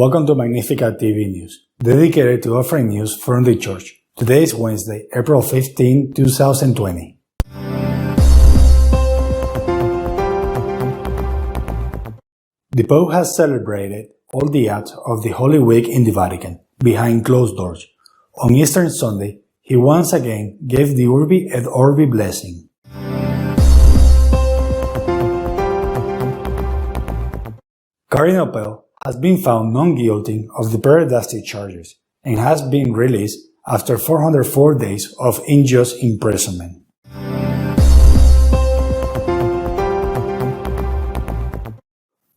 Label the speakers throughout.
Speaker 1: Welcome to Magnificat TV News, dedicated to offering news from the Church. Today is Wednesday, April 15, 2020. The Pope has celebrated all the acts of the Holy Week in the Vatican, behind closed doors. On Easter Sunday, he once again gave the Urbi et Orbi blessing. Cardinal Pell has been found non-guilty of the pederasty charges and has been released after 404 days of unjust imprisonment.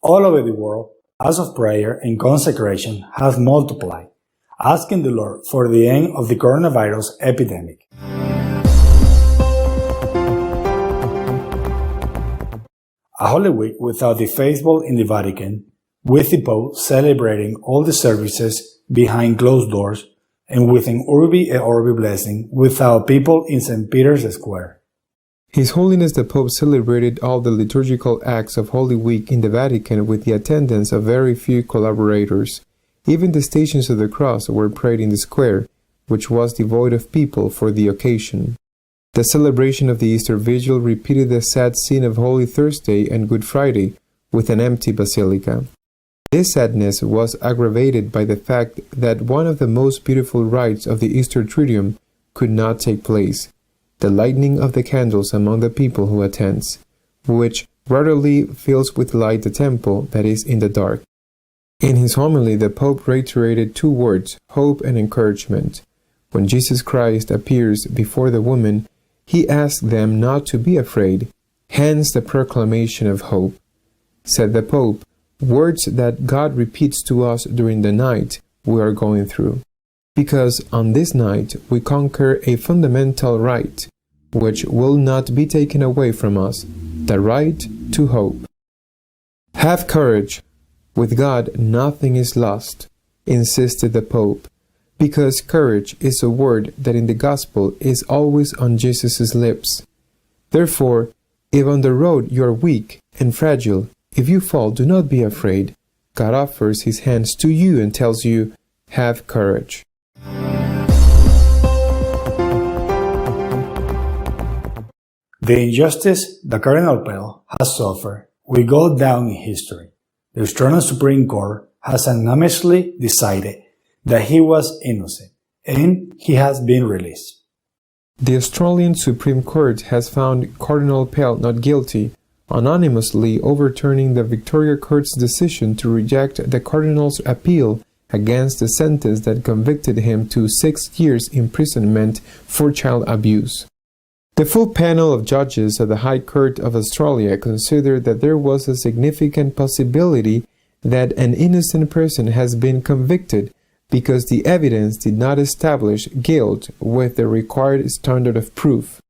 Speaker 1: All over the world, acts of prayer and consecration have multiplied, asking the Lord for the end of the coronavirus epidemic. A Holy Week without the faithful in the Vatican, with the Pope celebrating all the services behind closed doors, and with an Urbi et Orbi blessing without people in St. Peter's Square.
Speaker 2: His Holiness the Pope celebrated all the liturgical acts of Holy Week in the Vatican with the attendance of very few collaborators. Even the Stations of the Cross were prayed in the square, which was devoid of people for the occasion. The celebration of the Easter Vigil repeated the sad scene of Holy Thursday and Good Friday with an empty basilica. This sadness was aggravated by the fact that one of the most beautiful rites of the Easter Triduum could not take place, the lighting of the candles among the people who attends, which rarely fills with light the temple that is in the dark. In his homily, the Pope reiterated two words, hope and encouragement. When Jesus Christ appears before the women, he asks them not to be afraid, hence the proclamation of hope. Said the Pope, words that God repeats to us during the night we are going through. Because on this night we conquer a fundamental right, which will not be taken away from us, the right to hope. Have courage. With God nothing is lost, insisted the Pope, because courage is a word that in the Gospel is always on Jesus' lips. Therefore, if on the road you are weak and fragile, if you fall, do not be afraid. God offers his hands to you and tells you, have courage.
Speaker 1: The injustice that Cardinal Pell has suffered will go down in history. The Australian Supreme Court has unanimously decided that he was innocent, and he has been released.
Speaker 2: The Australian Supreme Court has found Cardinal Pell not guilty, unanimously overturning the Victoria Court's decision to reject the Cardinal's appeal against the sentence that convicted him to 6 years' imprisonment for child abuse. The full panel of judges of the High Court of Australia considered that there was a significant possibility that an innocent person has been convicted because the evidence did not establish guilt with the required standard of proof.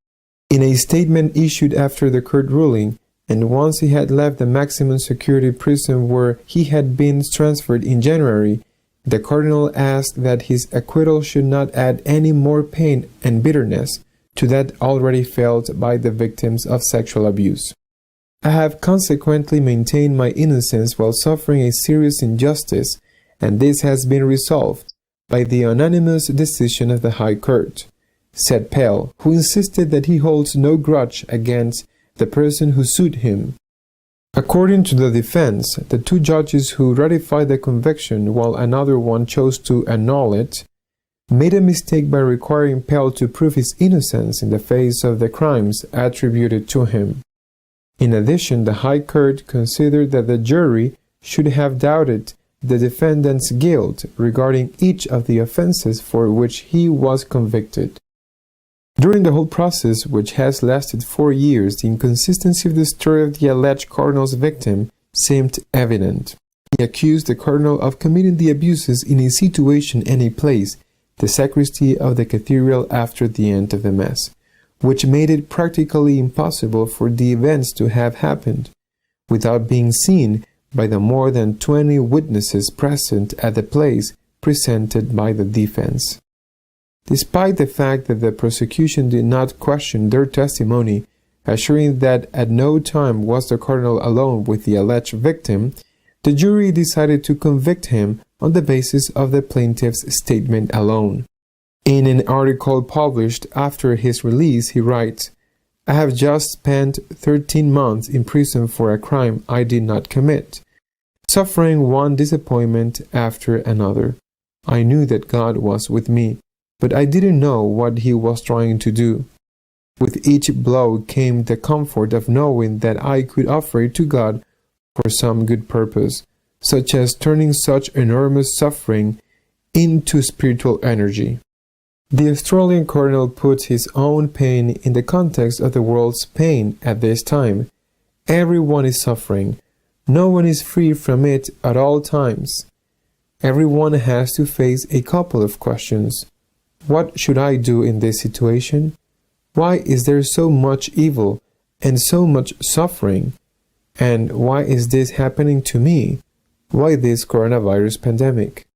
Speaker 2: In a statement issued after the court ruling, and once he had left the maximum security prison where he had been transferred in January, the Cardinal asked that his acquittal should not add any more pain and bitterness to that already felt by the victims of sexual abuse. I have consequently maintained my innocence while suffering a serious injustice, and this has been resolved by the unanimous decision of the High Court, said Pell, who insisted that he holds no grudge against the person who sued him. According to the defense, the two judges who ratified the conviction while another one chose to annul it, made a mistake by requiring Pell to prove his innocence in the face of the crimes attributed to him. In addition, the High Court considered that the jury should have doubted the defendant's guilt regarding each of the offenses for which he was convicted. During the whole process, which has lasted 4 years, the inconsistency of the story of the alleged Cardinal's victim seemed evident. He accused the Cardinal of committing the abuses in a situation and a place, the sacristy of the cathedral after the end of the Mass, which made it practically impossible for the events to have happened, without being seen by the more than 20 witnesses present at the place presented by the defense. Despite the fact that the prosecution did not question their testimony, assuring that at no time was the Cardinal alone with the alleged victim, the jury decided to convict him on the basis of the plaintiff's statement alone. In an article published after his release, he writes, "I have just spent 13 months in prison for a crime I did not commit, suffering one disappointment after another. I knew that God was with me, but I didn't know what He was trying to do. With each blow came the comfort of knowing that I could offer it to God for some good purpose, such as turning such enormous suffering into spiritual energy." The Australian cardinal put his own pain in the context of the world's pain at this time. Everyone is suffering. No one is free from it at all times. Everyone has to face a couple of questions. What should I do in this situation? Why is there so much evil and so much suffering? And why is this happening to me? Why this coronavirus pandemic?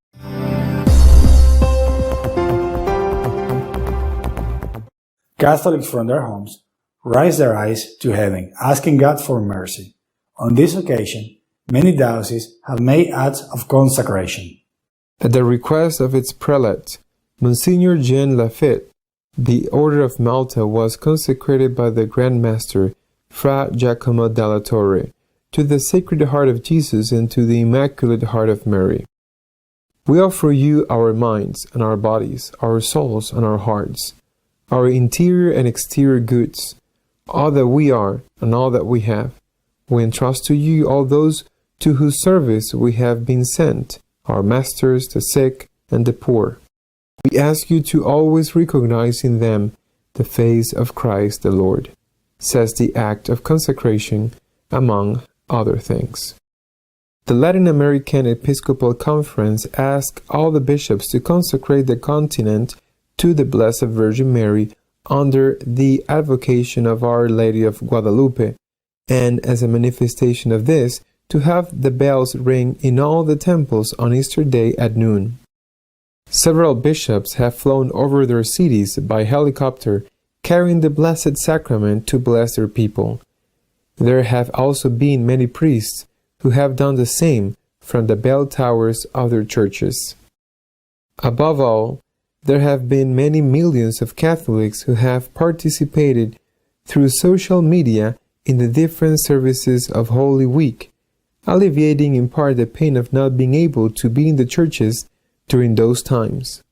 Speaker 1: Catholics from their homes raise their eyes to heaven, asking God for mercy. On this occasion, many dioceses have made acts of consecration.
Speaker 2: At the request of its prelate, Monsignor Jean Lafitte, the Order of Malta was consecrated by the Grand Master, Fra Giacomo della Torre, to the Sacred Heart of Jesus and to the Immaculate Heart of Mary. We offer you our minds and our bodies, our souls and our hearts, our interior and exterior goods, all that we are and all that we have. We entrust to you all those to whose service we have been sent, our masters, the sick, and the poor. We ask you to always recognize in them the face of Christ the Lord, says the act of consecration, among other things. The Latin American Episcopal Conference asked all the bishops to consecrate the continent to the Blessed Virgin Mary under the advocation of Our Lady of Guadalupe, and as a manifestation of this, to have the bells ring in all the temples on Easter Day at noon. Several bishops have flown over their cities by helicopter, carrying the Blessed Sacrament to bless their people. There have also been many priests who have done the same from the bell towers of their churches. Above all, there have been many millions of Catholics who have participated through social media in the different services of Holy Week, alleviating in part the pain of not being able to be in the churches during those times.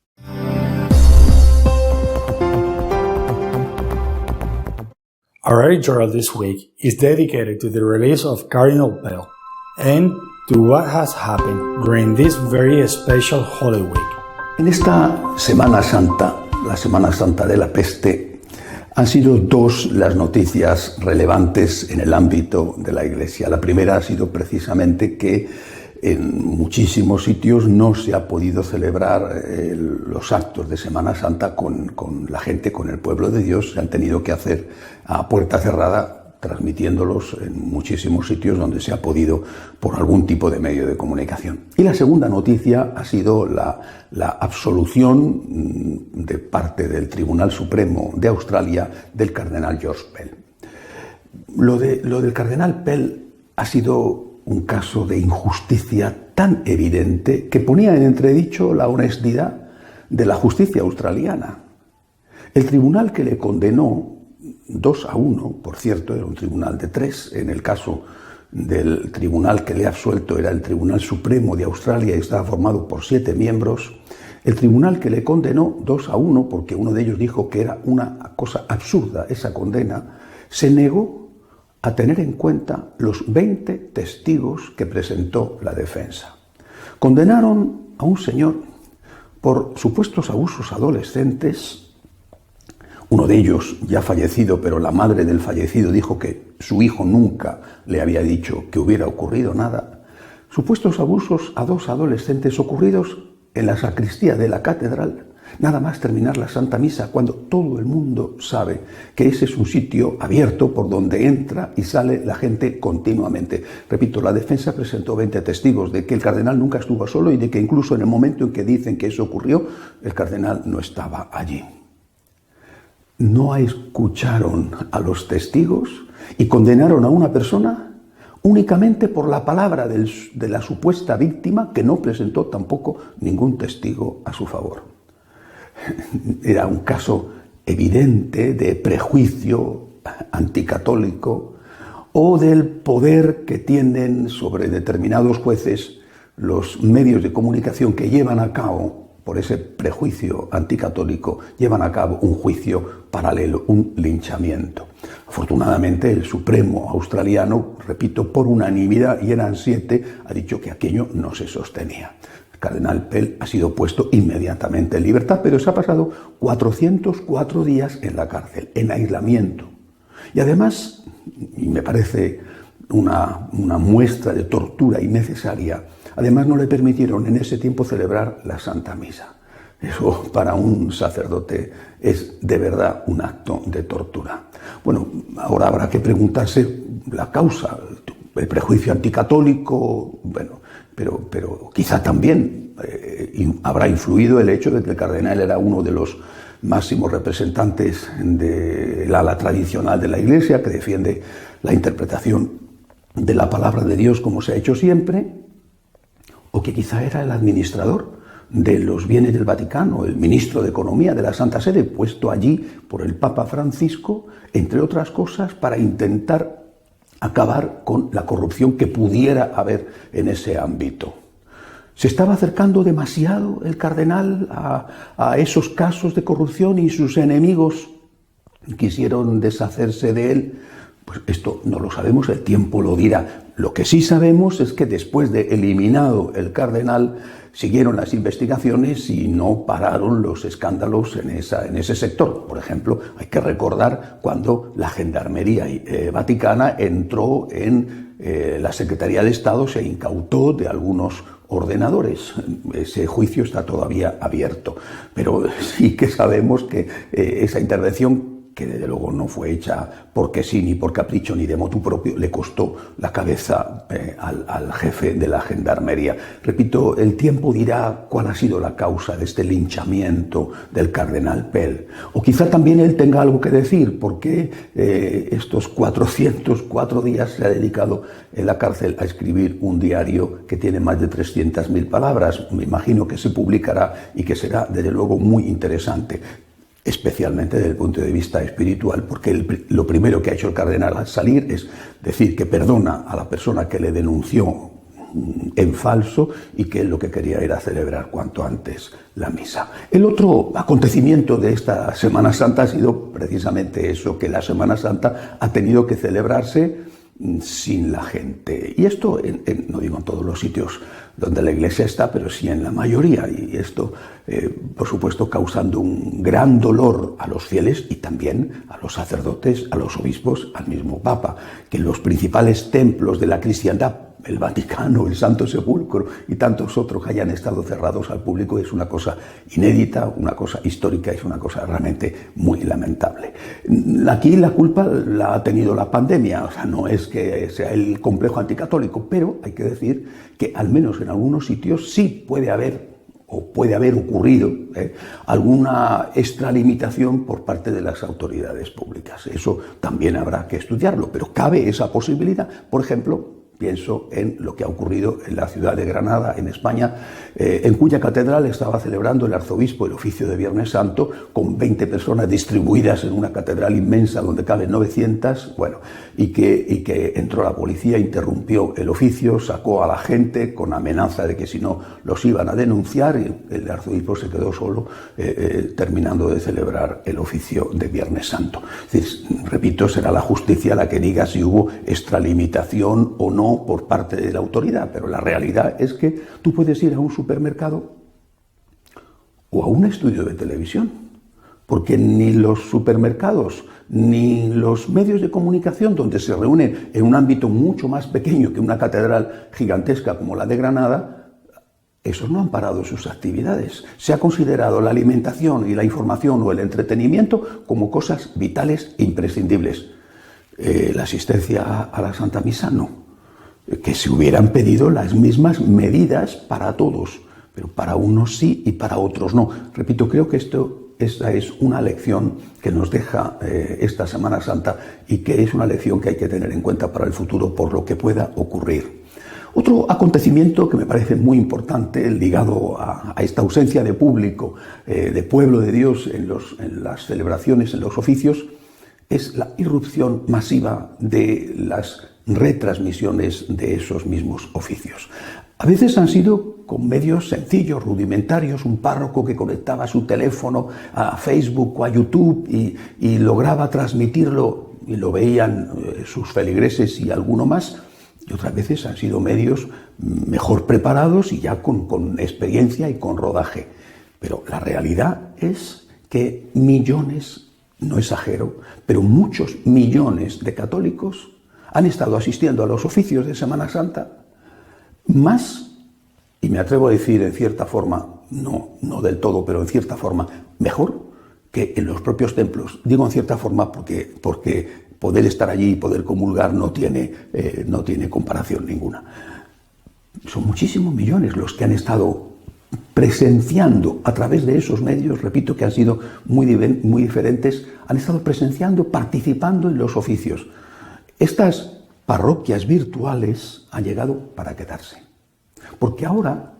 Speaker 1: Our editorial this week is dedicated to the release of Cardinal Pell and to what has happened during this very special Holy Week.
Speaker 3: En esta Semana Santa, la Semana Santa de la Peste, han sido dos las noticias relevantes en el ámbito de la Iglesia. La primera ha sido precisamente que en muchísimos sitios no se ha podido celebrar los actos de Semana Santa con la gente, con el pueblo de Dios. Se han tenido que hacer a puerta cerrada, transmitiéndolos en muchísimos sitios donde se ha podido por algún tipo de medio de comunicación. Y la segunda noticia ha sido la absolución de parte del Tribunal Supremo de Australia del cardenal George Pell. Lo del cardenal Pell ha sido un caso de injusticia tan evidente que ponía en entredicho la honestidad de la justicia australiana. El tribunal que le condenó 2-1, por cierto, era un tribunal de 3, en el caso del tribunal que le ha absuelto era el Tribunal Supremo de Australia y estaba formado por 7 miembros. El tribunal que le condenó 2-1, porque uno de ellos dijo que era una cosa absurda esa condena, se negó a tener en cuenta los 20 testigos que presentó la defensa. Condenaron a un señor por supuestos abusos adolescentes. Uno de ellos ya fallecido, pero la madre del fallecido dijo que su hijo nunca le había dicho que hubiera ocurrido nada. Supuestos abusos a 2 adolescentes ocurridos en la sacristía de la catedral, nada más terminar la Santa Misa, cuando todo el mundo sabe que ese es un sitio abierto por donde entra y sale la gente continuamente. Repito, la defensa presentó 20 testigos de que el cardenal nunca estuvo solo y de que incluso en el momento en que dicen que eso ocurrió, el cardenal no estaba allí. No escucharon a los testigos y condenaron a una persona únicamente por la palabra de la supuesta víctima, que no presentó tampoco ningún testigo a su favor. Era un caso evidente de prejuicio anticatólico o del poder que tienen sobre determinados jueces los medios de comunicación que llevan a cabo, por ese prejuicio anticatólico, llevan a cabo un juicio paralelo, un linchamiento. Afortunadamente, el Supremo australiano, repito, por unanimidad, y eran 7, ha dicho que aquello no se sostenía. El cardenal Pell ha sido puesto inmediatamente en libertad, pero se ha pasado 404 días en la cárcel, en aislamiento. Y además, y me parece una muestra de tortura innecesaria, además no le permitieron en ese tiempo celebrar la Santa Misa. Eso para un sacerdote es de verdad un acto de tortura. Bueno, ahora habrá que preguntarse la causa, el prejuicio anticatólico, bueno, pero quizá también habrá influido el hecho de que el cardenal era uno de los máximos representantes del ala tradicional de la Iglesia, que defiende la interpretación de la palabra de Dios como se ha hecho siempre, o que quizá era el administrador de los bienes del Vaticano, el ministro de Economía de la Santa Sede, puesto allí por el Papa Francisco, entre otras cosas, para intentar acabar con la corrupción que pudiera haber en ese ámbito. ¿Se estaba acercando demasiado el cardenal a esos casos de corrupción y sus enemigos quisieron deshacerse de él? Pues esto no lo sabemos, el tiempo lo dirá. Lo que sí sabemos es que después de eliminado el cardenal, siguieron las investigaciones y no pararon los escándalos en ese sector. Por ejemplo, hay que recordar cuando la Gendarmería Vaticana entró en la Secretaría de Estado, se incautó de algunos ordenadores. Ese juicio está todavía abierto. Pero sí que sabemos que esa intervención, que desde luego no fue hecha porque sí, ni por capricho, ni de motu propio, le costó la cabeza al jefe de la Gendarmería. Repito, el tiempo dirá cuál ha sido la causa de este linchamiento del cardenal Pell. O quizá también él tenga algo que decir, porque estos 404 días se ha dedicado en la cárcel a escribir un diario que tiene más de 300.000 palabras. Me imagino que se publicará y que será, desde luego, muy interesante, especialmente desde el punto de vista espiritual, porque lo primero que ha hecho el cardenal al salir es decir que perdona a la persona que le denunció en falso y que él lo que quería era celebrar cuanto antes la misa. El otro acontecimiento de esta Semana Santa ha sido precisamente eso, que la Semana Santa ha tenido que celebrarse sin la gente. Y esto, no digo en todos los sitios donde la Iglesia está, pero sí en la mayoría. Y esto, por supuesto, causando un gran dolor a los fieles y también a los sacerdotes, a los obispos, al mismo Papa, que los principales templos de la cristiandad, el Vaticano, el Santo Sepulcro y tantos otros hayan estado cerrados al público, es una cosa inédita, una cosa histórica, es una cosa realmente muy lamentable. Aquí la culpa la ha tenido la pandemia, o sea, no es que sea el complejo anticatólico, pero hay que decir que al menos en algunos sitios sí puede haber ocurrido alguna extralimitación por parte de las autoridades públicas. Eso también habrá que estudiarlo, pero cabe esa posibilidad. Por ejemplo, pienso en lo que ha ocurrido en la ciudad de Granada, en España, en cuya catedral estaba celebrando el arzobispo el oficio de Viernes Santo con 20 personas distribuidas en una catedral inmensa donde caben 900, bueno, y que entró la policía, interrumpió el oficio, sacó a la gente con amenaza de que si no los iban a denunciar, y el arzobispo se quedó solo terminando de celebrar el oficio de Viernes Santo. Es decir, repito, será la justicia la que diga si hubo extralimitación o no por parte de la autoridad, pero la realidad es que tú puedes ir a un supermercado o a un estudio de televisión, porque ni los supermercados ni los medios de comunicación, donde se reúnen en un ámbito mucho más pequeño que una catedral gigantesca como la de Granada, esos no han parado sus actividades. Se ha considerado la alimentación y la información o el entretenimiento como cosas vitales e imprescindibles. La asistencia a la Santa Misa no. Que se hubieran pedido las mismas medidas para todos, pero para unos sí y para otros no. Repito, creo que esto esta es una lección que nos deja esta Semana Santa y que es una lección que hay que tener en cuenta para el futuro por lo que pueda ocurrir. Otro acontecimiento que me parece muy importante, ligado a esta ausencia de público, de pueblo de Dios en las celebraciones, en los oficios, es la irrupción masiva de las retransmisiones de esos mismos oficios. A veces han sido con medios sencillos, rudimentarios, un párroco que conectaba su teléfono a Facebook o a YouTube y lograba transmitirlo y lo veían sus feligreses y alguno más. Y otras veces han sido medios mejor preparados y ya con experiencia y con rodaje. Pero la realidad es que millones, no exagero, pero muchos millones de católicos han estado asistiendo a los oficios de Semana Santa más, y me atrevo a decir en cierta forma, no del todo, pero en cierta forma, mejor que en los propios templos. Digo en cierta forma porque poder estar allí y poder comulgar no tiene comparación ninguna. Son muchísimos millones los que han estado presenciando a través de esos medios, repito que han sido muy diferentes, han estado presenciando, participando en los oficios. Estas parroquias virtuales han llegado para quedarse, porque ahora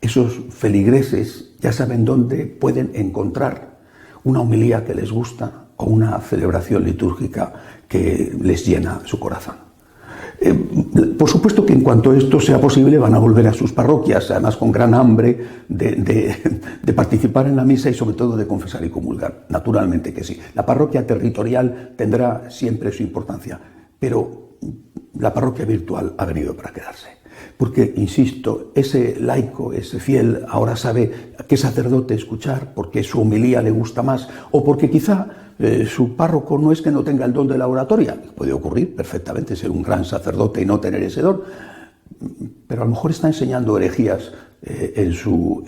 Speaker 3: esos feligreses ya saben dónde pueden encontrar una homilía que les gusta o una celebración litúrgica que les llena su corazón. Por supuesto que en cuanto esto sea posible van a volver a sus parroquias, además con gran hambre de participar en la misa y sobre todo de confesar y comulgar. Naturalmente que sí. La parroquia territorial tendrá siempre su importancia, pero la parroquia virtual ha venido para quedarse. Porque, insisto, ese laico, ese fiel, ahora sabe a qué sacerdote escuchar, porque su homilía le gusta más, o porque quizá su párroco no es que no tenga el don de la oratoria. Puede ocurrir perfectamente ser un gran sacerdote y no tener ese don, pero a lo mejor está enseñando herejías en su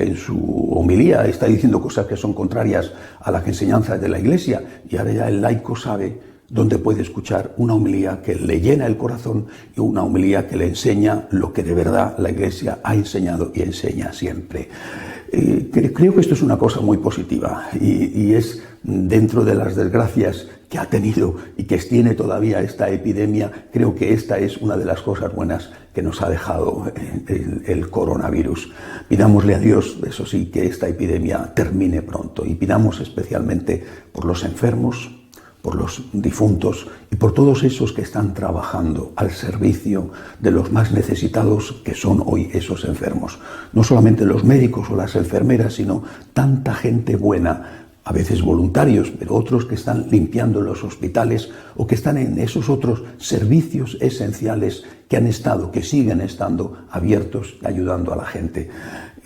Speaker 3: homilía, está diciendo cosas que son contrarias a las enseñanzas de la Iglesia, y ahora ya el laico sabe dónde puede escuchar una homilía que le llena el corazón y una homilía que le enseña lo que de verdad la Iglesia ha enseñado y enseña siempre. Creo que esto es una cosa muy positiva y es dentro de las desgracias que ha tenido y que tiene todavía esta epidemia, creo que esta es una de las cosas buenas que nos ha dejado el coronavirus. Pidámosle a Dios, eso sí, que esta epidemia termine pronto y pidamos especialmente por los enfermos, por los difuntos y por todos esos que están trabajando al servicio de los más necesitados que son hoy esos enfermos. No solamente los médicos o las enfermeras, sino tanta gente buena, a veces voluntarios, pero otros que están limpiando los hospitales o que están en esos otros servicios esenciales que han estado, que siguen estando abiertos y ayudando a la gente.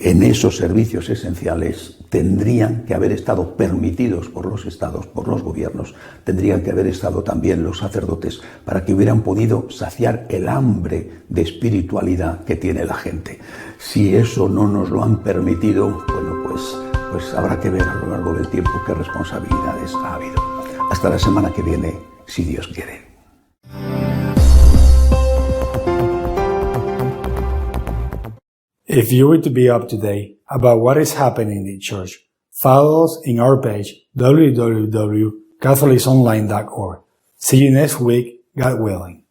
Speaker 3: En esos servicios esenciales tendrían que haber estado permitidos por los estados, por los gobiernos, tendrían que haber estado también los sacerdotes para que hubieran podido saciar el hambre de espiritualidad que tiene la gente. Si eso no nos lo han permitido, bueno, pues habrá que ver a lo largo del tiempo qué responsabilidades ha habido. Hasta la semana que viene, si Dios quiere.
Speaker 1: If you were to be up to date about what is happening in the church, follow us in our page www.catholicsonline.org. See you next week, God willing.